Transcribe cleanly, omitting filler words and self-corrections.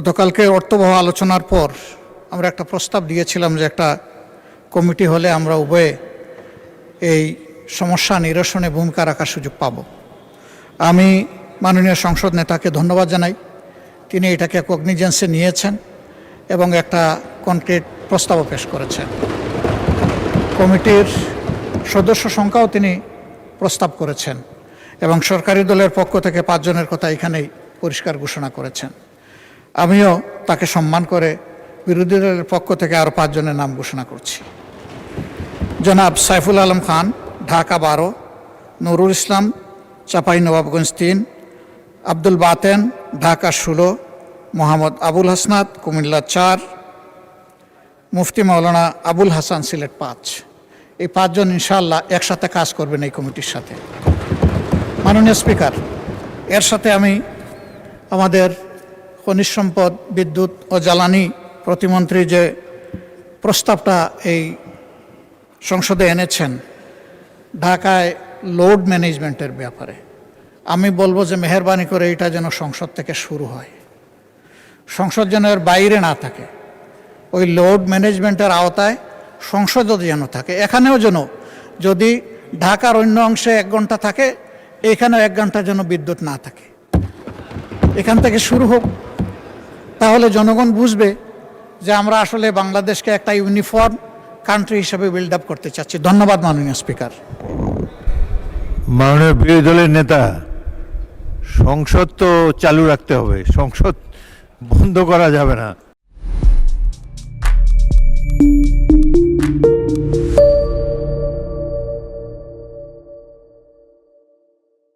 গতকালকে অর্থবহ আলোচনার পর আমরা একটা প্রস্তাব দিয়েছিলাম যে একটা কমিটি হলে আমরা উভয়ে এই সমস্যা নিরসনে ভূমিকা রাখার সুযোগ পাব। আমি মাননীয় সংসদ নেতাকে ধন্যবাদ জানাই, তিনি এটাকে কগনিজেন্সে নিয়েছেন এবং একটা কনক্রিট প্রস্তাবও পেশ করেছেন। কমিটির সদস্য সংখ্যাও তিনি প্রস্তাব করেছেন এবং সরকারি দলের পক্ষ থেকে 5 জনের কথা এখানেই পরিষ্কার ঘোষণা করেছেন। আমিও তাকে সম্মান করে বিরোধী দলের পক্ষ থেকে আরও 5 জনের নাম ঘোষণা করছি। জনাব সাইফুল আলম খান, ঢাকা 12, নুরুল ইসলাম, চাঁপাইনবাবগঞ্জ 3, আব্দুল বাতেন, ঢাকা 16, মোহাম্মদ আবুল হাসনাত, কুমিল্লা 4, মুফতি মাওলানা আবুল হাসান, সিলেট 5। এই 5 জন ইনশাআল্লাহ একসাথে কাজ করবেন এই কমিটির সাথে। মাননীয় স্পিকার, এর সাথে আমি আমাদের খনিজ সম্পদ, বিদ্যুৎ ও জ্বালানি প্রতিমন্ত্রী যে প্রস্তাবটা এই সংসদে এনেছেন ঢাকায় লোড ম্যানেজমেন্টের ব্যাপারে, আমি বলবো যে মেহরবানি করে এটা যেন সংসদ থেকে শুরু হয়, সংসদ যেন এর বাইরে না থাকে, ওই লোড ম্যানেজমেন্টের আওতায় সংসদও যেন থাকে। এখানেও যেন যদি ঢাকার অন্য অংশে 1 ঘন্টা থাকে, এখানেও 1 ঘন্টা যেন বিদ্যুৎ না থাকে। এখান থেকে শুরু হোক, তাহলে জনগণ বুঝবে যে আমরা আসলে বাংলাদেশকে একটা ইউনিফর্ম কান্ট্রি হিসেবে বিল্ড আপ করতে চাচ্ছি। ধন্যবাদ মাননীয় স্পিকার। মাননীয় বিরোধী দলের নেতা, সংসদ তো চালু রাখতে হবে, সংসদ বন্ধ করা যাবে না।